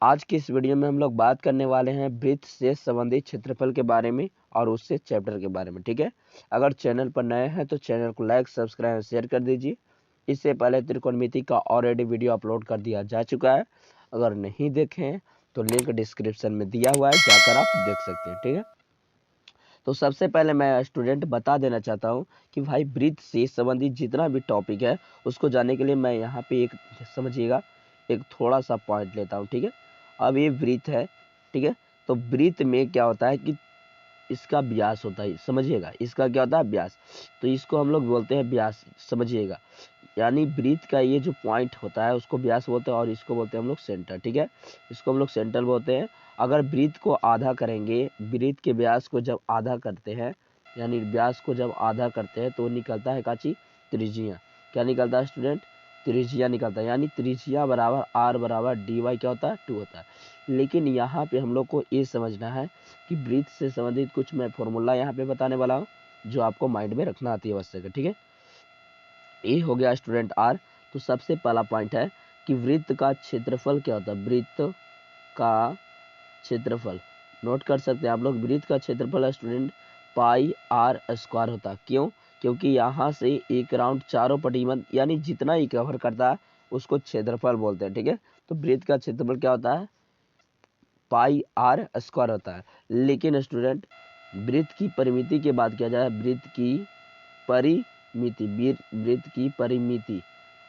आज की इस वीडियो में हम लोग बात करने वाले हैं वृत्त से संबंधित क्षेत्रफल के बारे में और उससे चैप्टर के बारे में। ठीक है, अगर चैनल पर नए हैं तो चैनल को लाइक, सब्सक्राइब और शेयर कर दीजिए। इससे पहले त्रिकोणमिति का ऑलरेडी वीडियो अपलोड कर दिया जा चुका है, अगर नहीं देखे हैं तो लिंक डिस्क्रिप्शन में दिया हुआ है, जाकर आप देख सकते हैं। ठीक है, तो सबसे पहले मैं स्टूडेंट बता देना चाहता हूँ कि भाई वृत्त से संबंधित जितना भी टॉपिक है उसको जानने के लिए मैं यहाँ पे एक समझिएगा एक थोड़ा सा पॉइंट लेता हूँ। ठीक है, अब ये वृत्त है। ठीक है, तो वृत्त में क्या होता है कि इसका व्यास होता है, समझिएगा, इसका क्या होता है व्यास, तो इसको हम लोग बोलते हैं व्यास, समझिएगा। यानी वृत्त का ये जो पॉइंट होता है उसको व्यास बोलते हैं और इसको बोलते हैं हम लोग सेंटर। ठीक है, इसको हम लोग सेंटर बोलते हैं। अगर वृत्त को आधा करेंगे, वृत्त के व्यास को जब आधा करते हैं, यानी व्यास को जब आधा करते हैं तो निकलता है काची त्रिज्या। क्या निकलता है स्टूडेंट? त्रिज्या निकलता है। यानी त्रिज्या बराबर आर बराबर डी वाई क्या होता है 2 होता है। लेकिन यहाँ पे हम लोग को ये समझना है कि वृत्त से संबंधित कुछ मैं फॉर्मूला यहाँ पे बताने वाला हूँ जो आपको माइंड में रखना अति आवश्यक है। ठीक है, ये हो गया स्टूडेंट आर। तो सबसे पहला पॉइंट है कि वृत्त का क्षेत्रफल क्या होता है। वृत्त का क्षेत्रफल नोट कर सकते हैं आप लोग। वृत्त का क्षेत्रफल स्टूडेंट पाई आर स्क्वायर होता है। क्यों? क्योंकि यहाँ से एक राउंड चारों पटीमन यानी जितना ही कवर करता है उसको क्षेत्रफल बोलते हैं। ठीक है, तो वृत्त का क्षेत्रफल क्या होता है? पाई आर स्क्वायर होता है। लेकिन स्टूडेंट वृत्त की परिमिति की बात किया जाए, वृत्त की परिमिति, वृत्त की परिमिति,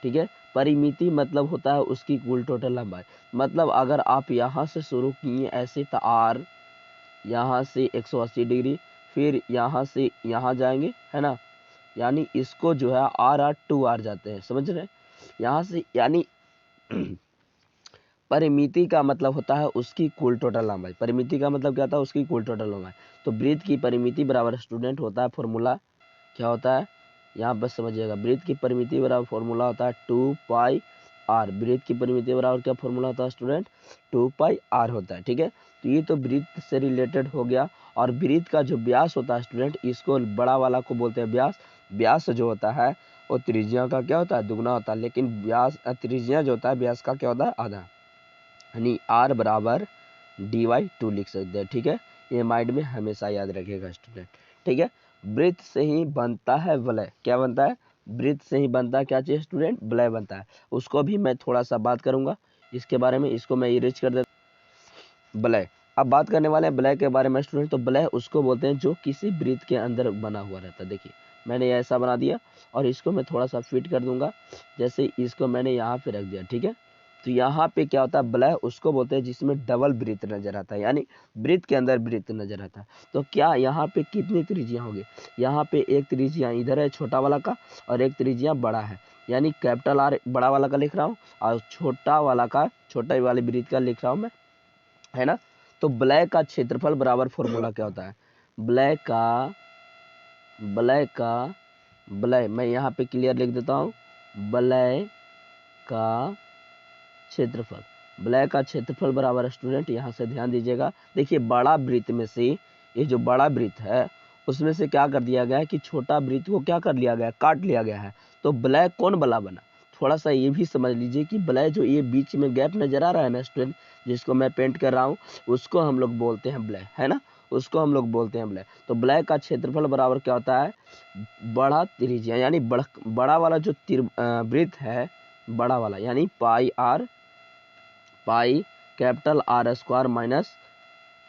ठीक है, परिमिति मतलब होता है उसकी कुल टोटल लंबाई। मतलब अगर आप यहाँ से शुरू किए ऐसे तो आर यहाँ से 180 डिग्री, फिर यहाँ से यहाँ जाएंगे, है ना, यानी इसको जो है आर आर 2 आर जाते हैं, समझ रहे हैं यहाँ से। यानी परिमिति का मतलब होता है उसकी कुल टोटल लंबाई। परिमिति का मतलब क्या होता है? उसकी कुल टोटल लंबाई। तो वृत्त की परिमिति बराबर स्टूडेंट होता है फॉर्मूला क्या होता है, यहाँ बस समझिएगा। वृत्त की परिमिति बराबर फॉर्मूला होता है 2 पाई आर। वृत्त की परिमिति बराबर क्या फॉर्मूला होता है स्टूडेंट? 2 पाई आर होता है। ठीक है, तो ये तो वृत्त से रिलेटेड हो गया। और वृत्त का जो व्यास होता है स्टूडेंट, इसको बड़ा वाला को बोलते हैं व्यास। व्यास जो होता है वो त्रिज्या का क्या होता है? दुगना होता है। लेकिन व्यास त्रिज्या जो होता है व्यास का क्या होता है? आधा। यानी आर बराबर डी वाई 2 लिख सकते हैं। ठीक है, ये माइंड में हमेशा याद रखिएगा स्टूडेंट। ठीक है, वृत्त से ही बनता है वलय। क्या बनता है? वृत्त से ही बनता है क्या चीज स्टूडेंट? वलय बनता है। उसको भी मैं थोड़ा सा बात करूंगा इसके बारे में, इसको मैं इरेज कर देता। वलय, अब बात करने वाले हैं वलय के बारे में स्टूडेंट। तो वलय उसको बोलते हैं जो किसी वृत्त के अंदर बना हुआ रहता है। देखिए मैंने ऐसा बना दिया और इसको मैं थोड़ा सा फिट कर दूंगा, जैसे इसको मैंने यहाँ पे रख दिया। ठीक है, तो यहाँ पे क्या होता है? वलय उसको बोलते हैं जिसमें डबल वृत्त नजर आता है, यानी वृत्त के अंदर वृत्त नजर आता है। तो क्या यहाँ पे कितनी त्रिज्या होगी? यहाँ पे एक त्रिज्या इधर है छोटा वाला का और एक त्रिज्या बड़ा है, यानी कैपिटल आर बड़ा वाला का लिख रहा हूँ और छोटा वाला का, छोटा वाले वृत्त का लिख रहा हूँ मैं, है ना। तो वलय का क्षेत्रफल बराबर फॉर्मूला क्या होता है? वलय का वलय मैं यहाँ पे क्लियर लिख देता हूँ। वलय का क्षेत्रफल, वलय का क्षेत्रफल बराबर स्टूडेंट, यहाँ से ध्यान दीजिएगा। देखिए बड़ा वृत्त में से, ये जो बड़ा वृत्त है उसमें से क्या कर दिया गया है कि छोटा वृत्त को क्या कर लिया गया है? काट लिया गया है। तो वलय कौन वाला बना? थोड़ा सा ये भी समझ लीजिए कि वलय जो ये बीच में गैप नजर आ रहा है ना स्टूडेंट, जिसको मैं पेंट कर रहा हूँ, उसको हम लोग बोलते हैं वलय, है ना, उसको हम लोग बोलते हैं वलय। तो वलय का क्षेत्रफल बराबर क्या होता है? बड़ा त्रिज्या, यानी बड़ा वाला जो वृत्त है, बड़ा वाला, यानी pi R, pi capital R square minus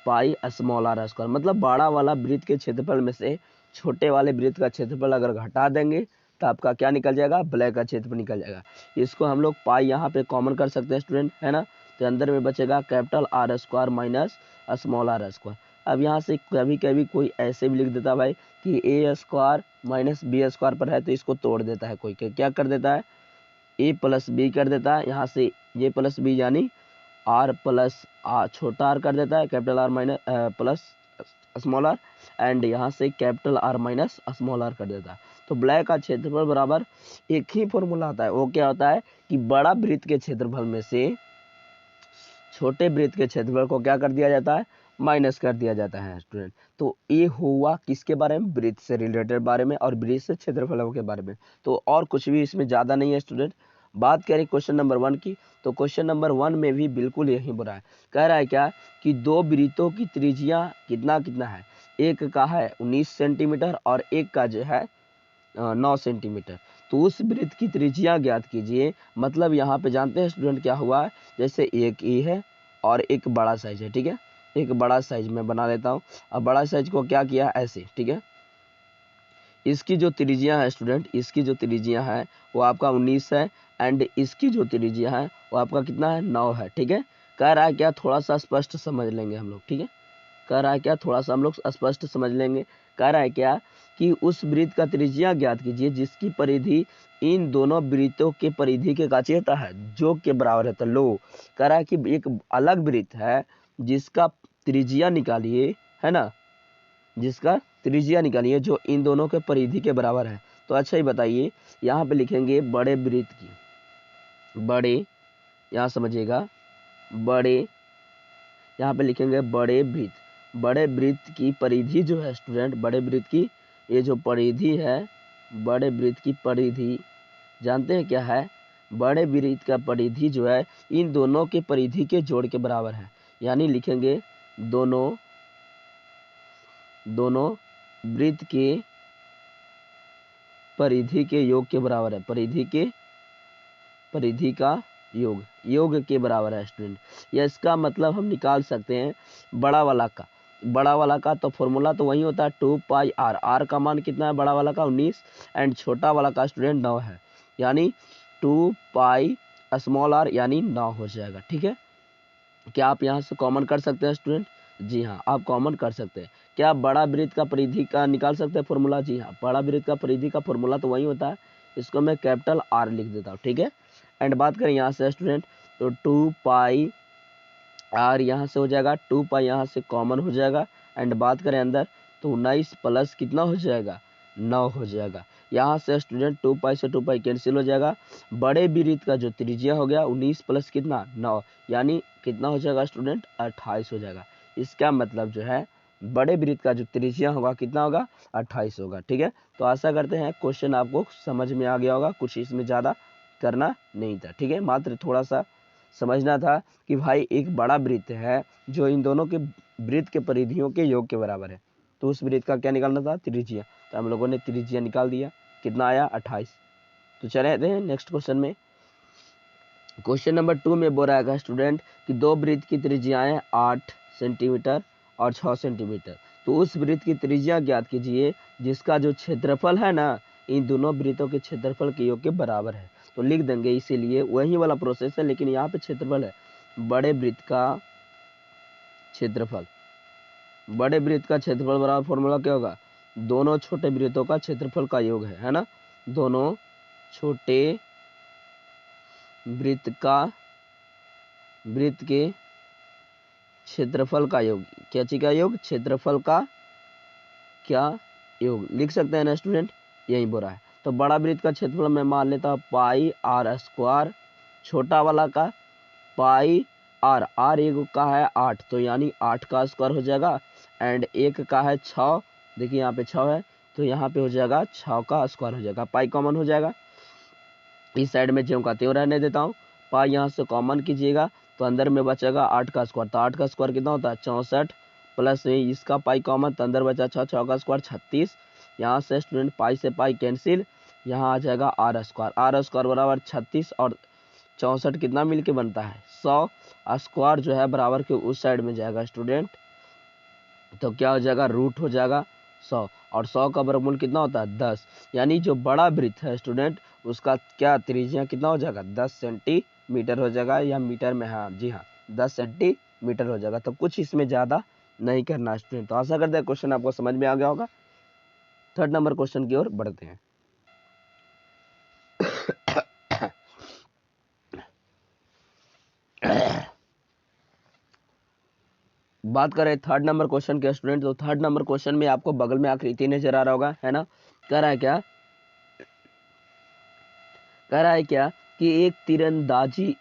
pi small R square. मतलब बड़ा वाला वृत्त के क्षेत्रफल में से छोटे वाले वृत्त का क्षेत्रफल अगर घटा देंगे तो आपका क्या निकल जाएगा? वलय का क्षेत्रफल निकल जाएगा। इसको हम लोग पाई यहाँ पे कॉमन कर सकते हैं स्टूडेंट, है ना। तो अंदर में बचेगा capital R square minus small R square. अब यहाँ से कभी कभी कोई ऐसे भी लिख देता भाई कि ए स्क्वायर माइनस बी स्क्वायर पर है, तो इसको तोड़ देता है कोई, क्या कर देता है? ए प्लस बी कर देता है। यहाँ से ये प्लस बी यानी आर प्लस छोटा आर कर देता है, capital R minus plus small R, and यहाँ से capital R minus small R कर देता है। तो वलय का क्षेत्रफल बराबर एक ही फॉर्मूला आता है, वो क्या होता है कि बड़ा वृत्त के क्षेत्रफल में से छोटे वृत्त के क्षेत्रफल को क्या कर दिया जाता है? माइनस कर दिया जाता है स्टूडेंट। तो ये हुआ किसके बारे में? वृत्त से रिलेटेड बारे में और वृत्त से क्षेत्रफलों के बारे में। तो और कुछ भी इसमें ज़्यादा नहीं है स्टूडेंट, बात करें क्वेश्चन नंबर 1 की, तो क्वेश्चन नंबर 1 में भी बिल्कुल यही बोला है। कह रहा है क्या कि दो वृत्तों की त्रिज्या कितना कितना है, एक का है 19 सेंटीमीटर और एक का जो है 9 सेंटीमीटर। तो उस वृत्त की त्रिज्या ज्ञात कीजिए। मतलब यहाँ पे जानते हैं स्टूडेंट क्या हुआ, जैसे एक ई है और एक बड़ा साइज है, ठीक है। एक बड़ा साइज मैं बना लेता हूँ। अब बड़ा साइज को क्या किया ऐसे, ठीक है। इसकी जो त्रिज्या है स्टूडेंट, इसकी जो त्रिज्या है वो आपका 19 है एंड इसकी जो त्रिज्या है वो आपका कितना है 9 है, ठीक है। कह रहा है क्या, थोड़ा सा स्पष्ट समझ लेंगे हम लोग, ठीक है। कह रहा है क्या, थोड़ा सा हम लोग स्पष्ट समझ लेंगे। कह रहा है क्या कि उस वृत्त का त्रिज्या ज्ञात कीजिए जिसकी परिधि इन दोनों वृत्तों के परिधि के काचेता है जो के बराबर है। तो लो, कह रहा है कि एक अलग वृत्त है जिसका त्रिज्या निकालिए, है ना, जिसका त्रिज्या निकालिए जो इन दोनों के परिधि के बराबर है। तो अच्छा ही बताइए, यहाँ पे लिखेंगे बड़े वृत्त की, बड़े, यहाँ समझिएगा, बड़े, यहाँ पे लिखेंगे बड़े वृत्त। बड़े वृत्त की परिधि जो है स्टूडेंट, बड़े वृत्त की ये जो परिधि है, बड़े वृत्त की परिधि जानते हैं क्या है, बड़े वृत्त का परिधि जो है इन दोनों के परिधि के जोड़ के बराबर है। यानी लिखेंगे दोनों वृत्त के परिधि के योग के बराबर है। परिधि का योग के बराबर है स्टूडेंट। या इसका मतलब हम निकाल सकते हैं बड़ा वाला का तो फॉर्मूला तो वही होता है 2 पाई आर। आर का मान कितना है बड़ा वाला का 19 एंड छोटा वाला का स्टूडेंट 9 है, यानी 2 पाई स्मॉल आर यानी 9 हो जाएगा, ठीक है। क्या आप यहाँ से कॉमन कर सकते हैं स्टूडेंट? जी हाँ, आप कॉमन कर सकते हैं। क्या आप बड़ा वृत्त का परिधि का निकाल सकते हैं फॉर्मूला? जी हाँ, बड़ा वृत्त का परिधि का फॉर्मूला तो वही होता है, इसको मैं कैपिटल आर लिख देता हूँ, ठीक है। एंड बात करें यहाँ से स्टूडेंट, तो 2 पाई आर यहाँ से हो जाएगा, 2 पाई यहाँ से कॉमन हो जाएगा। एंड बात करें अंदर तो 19 प्लस कितना हो जाएगा 9 हो जाएगा। यहाँ से स्टूडेंट 2 पाई से 2 पाई कैंसिल हो जाएगा। बड़े वृत्त का जो त्रिज्या हो गया 19 प्लस कितना 9, यानी कितना हो जाएगा स्टूडेंट 28 हो जाएगा। इसका मतलब जो है बड़े वृत्त का जो त्रिज्या होगा कितना होगा 28 होगा, ठीक है। तो आशा करते हैं क्वेश्चन आपको समझ में आ गया होगा, कुछ इसमें ज़्यादा करना नहीं था, ठीक है। मात्र थोड़ा सा समझना था कि भाई एक बड़ा वृत्त है जो इन दोनों के वृत्त के परिधियों के योग के बराबर है, तो उस वृत्त का क्या निकालना था त्रिज्या। तो हम लोगों ने त्रिज्या निकाल दिया, कितना आया 28। तो चले आते हैं नेक्स्ट क्वेश्चन में। क्वेश्चन नंबर 2 में बोल रहा है स्टूडेंट कि दो वृत्त की त्रिज्याएं 8 सेंटीमीटर और 6 सेंटीमीटर। तो उस वृत्त की त्रिज्या ज्ञात कीजिए जिसका जो क्षेत्रफल है ना इन दोनों वृत्तों के क्षेत्रफल के योग के बराबर है। तो लिख देंगे, इसीलिए वही वाला प्रोसेस है लेकिन यहाँ पे क्षेत्रफल है। बड़े वृत्त का क्षेत्रफल, बड़े वृत्त का क्षेत्रफल बराबर फॉर्मूला क्या होगा, दोनों छोटे वृत्तों का क्षेत्रफल का योग है ना। दोनों छोटे वृत्त के क्षेत्रफल का योग, क्या चीज का योग, क्षेत्रफल का क्या योग लिख सकते हैं ना स्टूडेंट, यही बोल रहा है। तो बड़ा वृत्त का क्षेत्रफल मैं मान लेता हूँ पाई आर स्क्वायर, छोटा वाला का पाई आर, आर एक का है 8 तो यानी 8 का स्क्वायर हो जाएगा। एंड एक का है 6, देखिए यहाँ पे 6 है तो यहाँ पे हो जाएगा 6 का स्क्वायर हो जाएगा। पाई कॉमन हो जाएगा, इस साइड में ज्यों का त्यों रहने देता हूँ। पाई यहाँ से कॉमन कीजिएगा तो अंदर में बचेगा 8 का स्क्वायर, तो 8 का स्क्वायर कितना होता है 64 प्लस इसका पाई कॉमन तो अंदर बचा 6, 6 का स्क्वायर 36। यहाँ से स्टूडेंट पाई से पाई कैंसिल, यहाँ आ जाएगा आर स्क्वायर बराबर 36 और 64 कितना मिलके बनता है 100। स्क्वायर जो है बराबर के उस साइड में जाएगा स्टूडेंट, तो क्या हो जाएगा रूट हो जाएगा 100 और 100 का वर्गमूल कितना होता है 10। यानी जो बड़ा वृत्त है स्टूडेंट उसका क्या त्रिज्या कितना हो जाएगा 10 सेंटीमीटर हो जाएगा, या मीटर में, हाँ जी हाँ 10 सेंटीमीटर हो जाएगा। तो कुछ इसमें ज़्यादा नहीं करना स्टूडेंट। तो आशा करते हैं क्वेश्चन आपको समझ में आ गया होगा। थर्ड नंबर क्वेश्चन की ओर बढ़ते हैं। बात करें थर्ड नंबर क्वेश्चन के स्टूडेंट, तो थर्ड नंबर क्वेश्चन में आपको बगल में आकृति नजर आ रहा होगा, है ना। कह रहा है क्या कि एक तीरंदाजी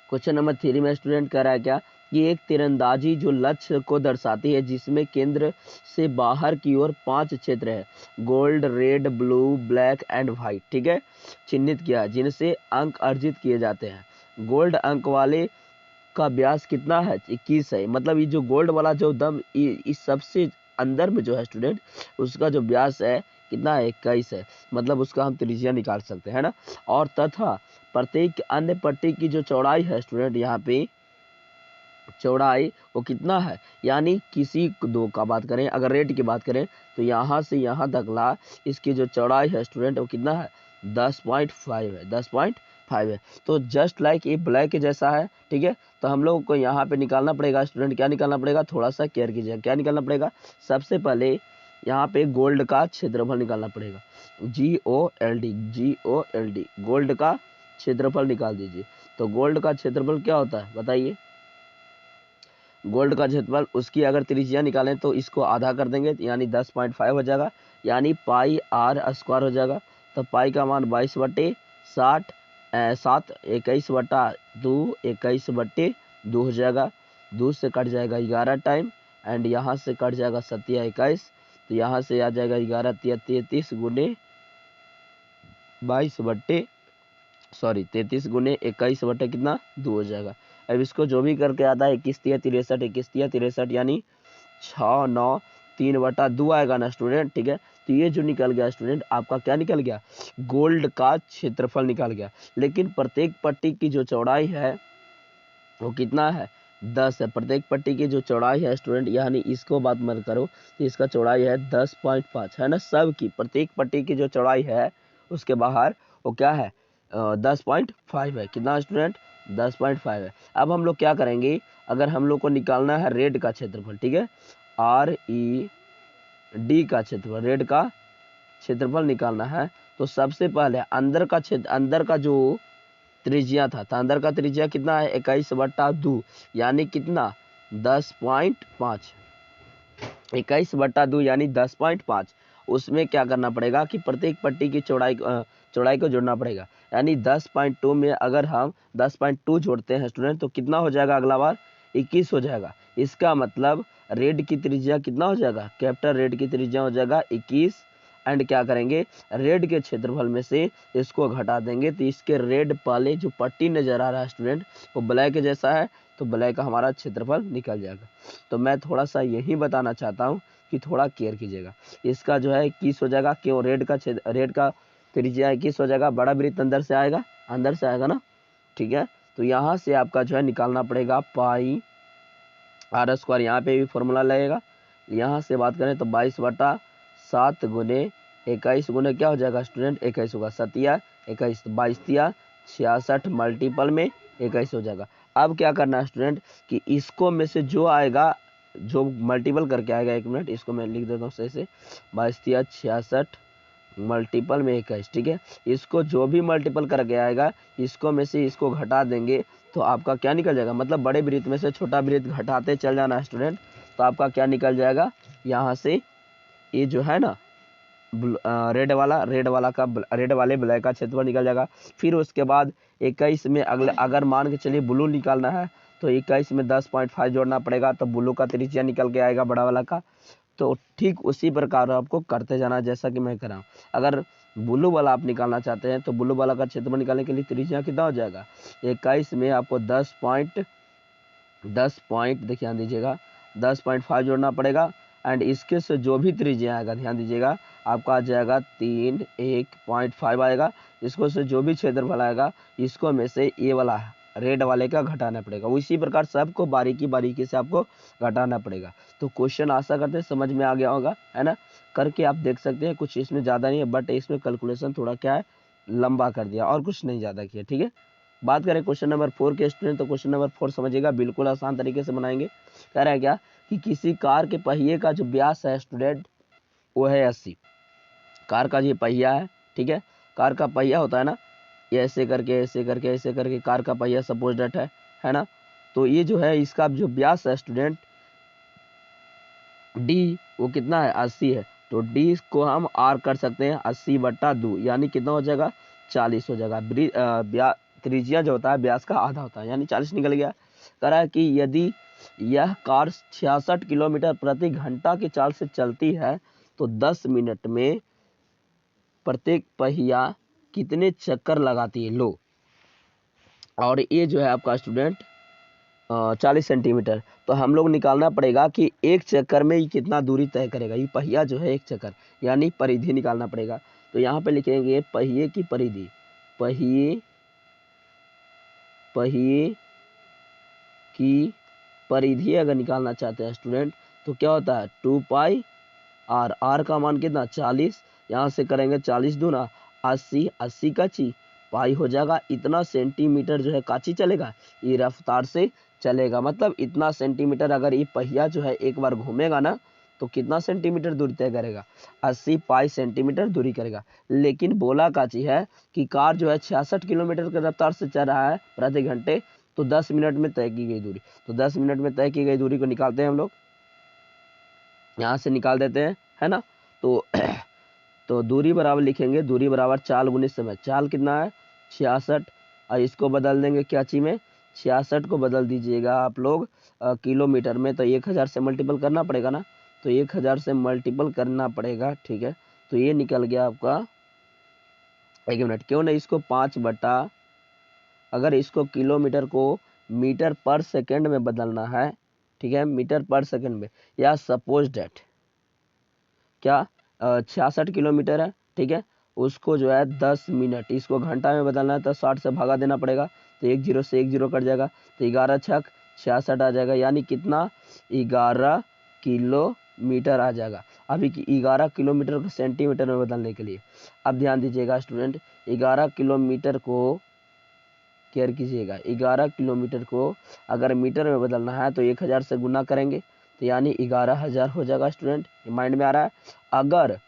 क्वेश्चन नंबर 3 में स्टूडेंट कह रहा है क्या कि एक तीरंदाजी जो लक्ष्य को दर्शाती है जिसमें केंद्र से बाहर की ओर 5 क्षेत्र है, gold, red, blue, black and white, ठीक है, चिन्हित किया, जिनसे अंक अर्जित किए जाते हैं। गोल्ड अंक वाले का व्यास कितना है? 21 है। मतलब ये जो गोल्ड वाला जो दम इस सबसे अंदर में जो है स्टूडेंट, उसका जो व्यास है कितना है? 21 है। मतलब उसका हम त्रिज्या निकाल सकते हैं ना। और तथा प्रत्येक अन्य पट्टी की जो चौड़ाई है स्टूडेंट, यहाँ पे चौड़ाई वो कितना है? यानी किसी दो का बात करें, अगर रेड की बात करें तो यहाँ से यहाँ तक ला इसकी जो चौड़ाई है स्टूडेंट वो कितना है? 10.5 है, 10.5 है। तो जस्ट लाइक ये ब्लैक जैसा है, ठीक है। तो हम लोग को यहाँ पे निकालना पड़ेगा स्टूडेंट, क्या निकालना पड़ेगा? थोड़ा सा केयर कीजिए, क्या निकालना पड़ेगा? सबसे पहले यहाँ पे गोल्ड का क्षेत्रफल निकालना पड़ेगा, GOLD, गोल्ड का क्षेत्रफल निकाल दीजिए। तो गोल्ड का क्षेत्रफल क्या होता है बताइए? गोल्ड का क्षेत्रफल, उसकी अगर त्रिज्या निकालें तो इसको आधा कर देंगे, यानी 10.5 हो जाएगा, यानी पाई आर स्क्वायर हो जाएगा। तो पाई का मान 22/60, 7 21/2, 21/2 हो जाएगा। 2 से कट जाएगा 11 टाइम, एंड यहाँ से कट जाएगा 7 या 21, तो यहाँ से आ जाएगा 11 तिया 33 गुने 33 गुने 21 बटे कितना? 2 हो जाएगा। अब इसको जो भी करके आता है 21 तिया 63, 21 तिया 63, यानी 6 9 3/2 आएगा ना स्टूडेंट, ठीक है। तो ये जो निकल गया स्टूडेंट, आपका क्या निकल गया? गोल्ड का क्षेत्रफल निकल गया। लेकिन प्रत्येक पट्टी की जो चौड़ाई है वो कितना है? 10 है। प्रत्येक पट्टी की जो चौड़ाई है स्टूडेंट, यानी इसको बात मत करो, तो इसका चौड़ाई है 10.5 है ना। सब की प्रत्येक पट्टी की जो चौड़ाई है उसके बाहर वो क्या है? 10.5 है। कितना स्टूडेंट? 10.5 है। अब हम लोग क्या करेंगे, अगर हम लोग को निकालना है रेड का क्षेत्रफल, ठीक है, RED का क्षेत्रफल, रेड का क्षेत्रफल निकालना है, तो सबसे पहले अंदर का क्षेत्र, अंदर का जो त्रिज्या था, तो अंदर का त्रिज्या कितना है? 21/2, यानी कितना? 10.5, 21/2 यानी 10.5। उसमें क्या करना पड़ेगा कि प्रत्येक पट्टी की चौड़ाई को जोड़ना पड़ेगा, यानी 10.2 में अगर हम 10.2 जोड़ते हैं स्टूडेंट तो कितना हो जाएगा? अगला बार 21 हो जाएगा। इसका मतलब रेड की त्रिज्या कितना हो जाएगा? कैपिटल रेड की त्रिज्या हो जाएगा 21, एंड क्या करेंगे? रेड के क्षेत्रफल में से इसको घटा देंगे, तो इसके रेड वाले जो पट्टी नजर आ रहा है स्टूडेंट वो ब्लैक जैसा है, तो ब्लैक का हमारा क्षेत्रफल निकल जाएगा। तो मैं थोड़ा सा यही बताना चाहता हूँ कि थोड़ा केयर कीजिएगा। इसका जो है 21 हो जाएगा, क्यों? रेड का त्रिज्या 21 हो जाएगा। बड़ा वृत्त अंदर से आएगा, अंदर से आएगा ना, ठीक है। तो यहाँ से आपका जो है निकालना पड़ेगा पाई आर स्क्वायर, यहाँ पे भी फॉर्मूला लगेगा। यहाँ से बात करें तो 22/7 गुने 21 गुने क्या हो जाएगा स्टूडेंट? 21 होगा। 7 21, 22 तिया 66 मल्टीपल में 21 हो जाएगा। अब क्या करना है स्टूडेंट कि इसको में से जो आएगा, जो मल्टीपल करके आएगा, 1 मिनट इसको मैं लिख देता हूँ सही से, 22 तिया 66 मल्टीपल में 21, ठीक है। इसको जो भी मल्टीपल करके आएगा, इसको में से इसको घटा देंगे तो आपका क्या निकल जाएगा? मतलब बड़े वृत्त में से छोटा वृत्त घटाते चल जाना है स्टूडेंट, तो आपका क्या निकल जाएगा? यहाँ से ये जो है ना रेड वाले ब्लैक का क्षेत्रफल निकल जाएगा। फिर उसके बाद 21 में अगर मान के चलिए ब्लू निकालना है, तो 21 में 10.5 जोड़ना पड़ेगा, तो ब्लू का त्रिज्या निकल के आएगा बड़ा वाला का। तो ठीक उसी प्रकार आपको करते जाना जैसा कि मैं कर रहा हूँ। अगर ब्लू वाला आप निकालना चाहते हैं तो ब्लू वाला का क्षेत्रफल निकालने के लिए त्रिज्या कितना हो जाएगा? 21 में आपको 10 पॉइंट देखिए, ध्यान दीजिएगा, 10.5 जोड़ना पड़ेगा, एंड इसके से जो भी त्रिज्या आएगा, ध्यान दीजिएगा, आपका आ जाएगा 1.5 आएगा। इसको से जो भी क्षेत्रफल आएगा, इसको में से ये वाला रेड वाले का घटाना पड़ेगा। उसी प्रकार सबको बारीकी से आपको घटाना पड़ेगा। तो क्वेश्चन आशा करते हैं समझ में आ गया होगा, है ना। करके आप देख सकते हैं, कुछ इसमें ज़्यादा नहीं है, बट इसमें कैलकुलेशन थोड़ा क्या है, लंबा कर दिया, और कुछ नहीं ज़्यादा किया, ठीक है। बात करें क्वेश्चन नंबर 4 के स्टूडेंट, तो क्वेश्चन नंबर 4 समझिएगा, बिल्कुल आसान तरीके से बनाएंगे। कह रहा है क्या कि किसी कार के पहिए का जो व्यास है स्टूडेंट वो है 80। कार का ये पहिया है, ठीक है, कार का पहिया होता है ना, ये ऐसे करके कार का पहिया सपोज डेट है ना। तो ये जो है इसका जो व्यास है स्टूडेंट डी, वो कितना है? 80 है। तो डी को हम आर कर सकते हैं 80/2, यानी कितना हो जाएगा? 40 हो जाएगा। त्रिज्या जो होता है व्यास का आधा होता है, यानी 40 निकल गया। कह रहा है कि यदि यह कार 66 किलोमीटर प्रति घंटा की चाल से चलती है तो 10 मिनट में प्रत्येक पहिया कितने चक्कर लगाती है। लो, और ये जो है आपका स्टूडेंट 40 सेंटीमीटर, तो हम लोग निकालना पड़ेगा कि एक चक्कर में ये कितना दूरी तय करेगा। ये पहिया जो है एक चक्कर यानी परिधि निकालना पड़ेगा। तो यहाँ पे लिखेंगे पहिए की परिधि, पहिए की परिधि अगर निकालना चाहते हैं स्टूडेंट तो क्या होता है 2 पाई आर। आर का मान कितना 40, यहाँ से करेंगे 40 दूना 80, 80 काची पाई हो जाएगा। इतना सेंटीमीटर जो है काची चलेगा, ये रफ्तार से चलेगा। मतलब इतना सेंटीमीटर अगर ये पहिया जो है एक बार घूमेगा ना तो कितना सेंटीमीटर दूरी तय करेगा, 80 पाई सेंटीमीटर दूरी करेगा। लेकिन बोला काची है कि कार जो है 66 किलोमीटर की रफ्तार से चल रहा है प्रति घंटे, तो 10 मिनट में तय की गई दूरी। तो 10 मिनट में तय की गई दूरी को निकालते हैं हम लोग, यहाँ से निकाल देते हैं, है ना। तो दूरी बराबर लिखेंगे, दूरी बराबर चाल गुणित समय। चाल कितना है 66, और इसको बदल देंगे क्या चीज में, 66 को बदल दीजिएगा आप लोग किलोमीटर में, तो 1000 से मल्टीपल करना पड़ेगा ना, तो 1000 से मल्टीपल करना पड़ेगा, ठीक है। तो ये निकल गया आपका, एक मिनट, क्यों नहीं इसको 5 बटा, अगर इसको किलोमीटर को मीटर पर सेकंड में बदलना है, ठीक है, मीटर पर सेकंड में, या सपोज डेट क्या 66 किलोमीटर है, ठीक है, उसको जो है 10 मिनट, इसको घंटा में बदलना है तो 60 से भागा देना पड़ेगा, तो 1 0 से 1 0 कट जाएगा, तो 11 छक 66 आ जाएगा, यानी कितना 11 किलोमीटर आ जाएगा। अभी 11 किलोमीटर को सेंटीमीटर में बदलने के लिए अब ध्यान दीजिएगा स्टूडेंट, 11 किलोमीटर को केयर कीजिएगा, 11 किलोमीटर को अगर मीटर में बदलना है तो 1000 से गुना करेंगे, तो यानी 11000 हो जाएगा स्टूडेंट, माइंड में आ रहा है। अगर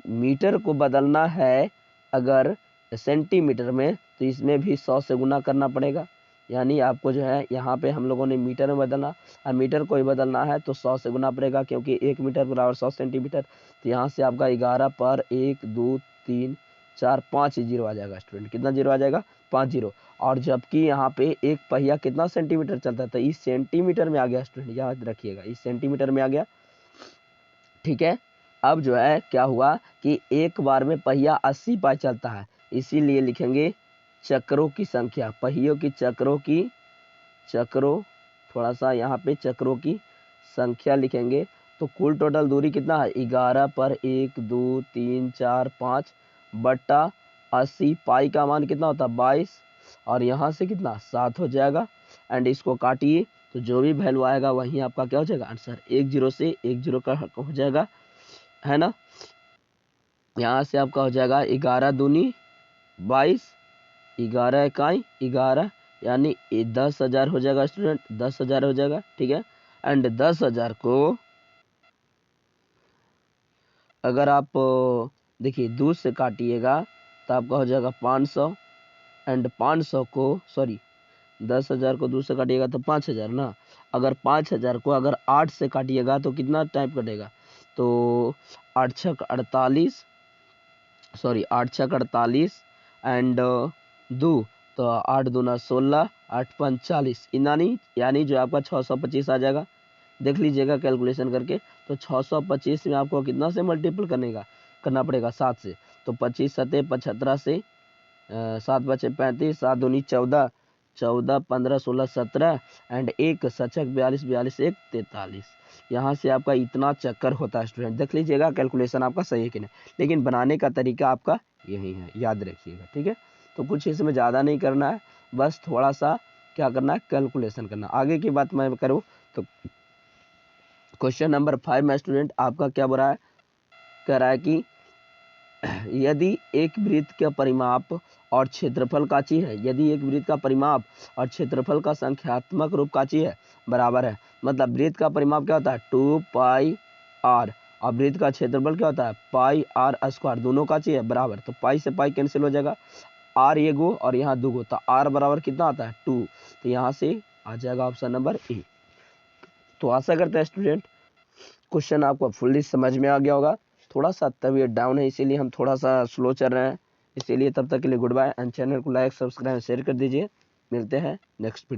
मीटर को बदलना है अगर सेंटीमीटर में, तो इसमें भी 100 से गुना करना पड़ेगा, यानी आपको जो है यहाँ पे हम लोगों ने मीटर में बदलना, और मीटर को ही बदलना है तो 100 से गुना पड़ेगा, क्योंकि 1 मीटर बराबर 100 सेंटीमीटर। तो यहाँ से आपका 11 पर 1 2 3 4 5 जीरो आ जाएगा स्टूडेंट, कितना जीरो आ जाएगा 5 जीरो। और जबकि यहाँ पे एक पहिया कितना सेंटीमीटर चलता था, इस सेंटीमीटर में आ गया स्टूडेंट, याद रखिएगा इस सेंटीमीटर में आ गया, ठीक है। अब जो है क्या हुआ कि एक बार में पहिया 80 पाई चलता है, इसीलिए लिखेंगे चक्रों की संख्या, पहियों की चक्रों थोड़ा सा यहाँ पे चक्रों की संख्या लिखेंगे। तो कुल टोटल दूरी कितना है 11 पर 1 2 3 4 5 बट्टा 80, पाई का मान कितना होता है 22, और यहाँ से कितना 7 हो जाएगा। एंड इसको काटिए तो जो भी वैल्यू आएगा वहीं आपका क्या हो जाएगा आंसर, 1 0 से 1 0 का हो जाएगा, है ना। यहाँ से आपका हो जाएगा 11 दूनी 22, 11 इकाई 11, यानी 10,000 हो जाएगा स्टूडेंट, 10,000 हो जाएगा, ठीक है। एंड 10,000 को अगर आप देखिए 2 से काटिएगा तो आपका हो जाएगा 500, एंड 500 को सॉरी 10,000 को 2 से काटिएगा तो 5,000 ना, अगर 5,000 को अगर 8 से काटिएगा तो कितना टाइप कटेगा, तो 8 छक 48, सॉरी 8 छक 48 एंड 2, तो 8 दूना 16 8 5 40, यानी जो आपका 625 आ जाएगा। देख लीजिएगा कैलकुलेशन करके, तो 625 में आपको कितना से मल्टीपल करना पड़ेगा 7 से, तो 25 सते 75 से 7 बचे 35, 7 दूनी 14, 14 15 16 17 एंड 1 सचक 42, 42 1 43, यहाँ से आपका इतना चक्कर होता है स्टूडेंट। देख लीजिएगा कैलकुलेशन आपका सही है कि नहीं, लेकिन बनाने का तरीका आपका यही है, याद रखिएगा, ठीक है। तो कुछ इसमें ज़्यादा नहीं करना है, बस थोड़ा सा क्या करना है कैलकुलेशन करना। आगे की बात मैं करूँ तो क्वेश्चन नंबर 5 में स्टूडेंट आपका क्या बोल रहा है, कह रहा है कि यदि एक वृत्त का परिमाप और क्षेत्रफल काची है, यदि एक वृत्त का परिमाप और क्षेत्रफल का संख्यात्मक रूप काची है बराबर है, मतलब वृत्त का परिमाप क्या होता है 2 पाई आर, और वृत्त का क्षेत्रफल क्या होता है पाई आर स्क्वायर, दोनों काची है बराबर, तो पाई से पाई कैंसिल हो जाएगा, आर ये गो और यहाँ दो गो, तो आर बराबर कितना आता है 2, तो यहाँ से आ जाएगा ऑप्शन नंबर ए। तो आशा करते हैं स्टूडेंट क्वेश्चन आपको फुल्ली समझ में आ गया होगा। थोड़ा सा तबीयत डाउन है इसीलिए हम थोड़ा सा स्लो चल रहे हैं, इसीलिए तब तक के लिए गुड बाय, एंड चैनल को लाइक सब्सक्राइब शेयर कर दीजिए। मिलते हैं नेक्स्ट वीडियो।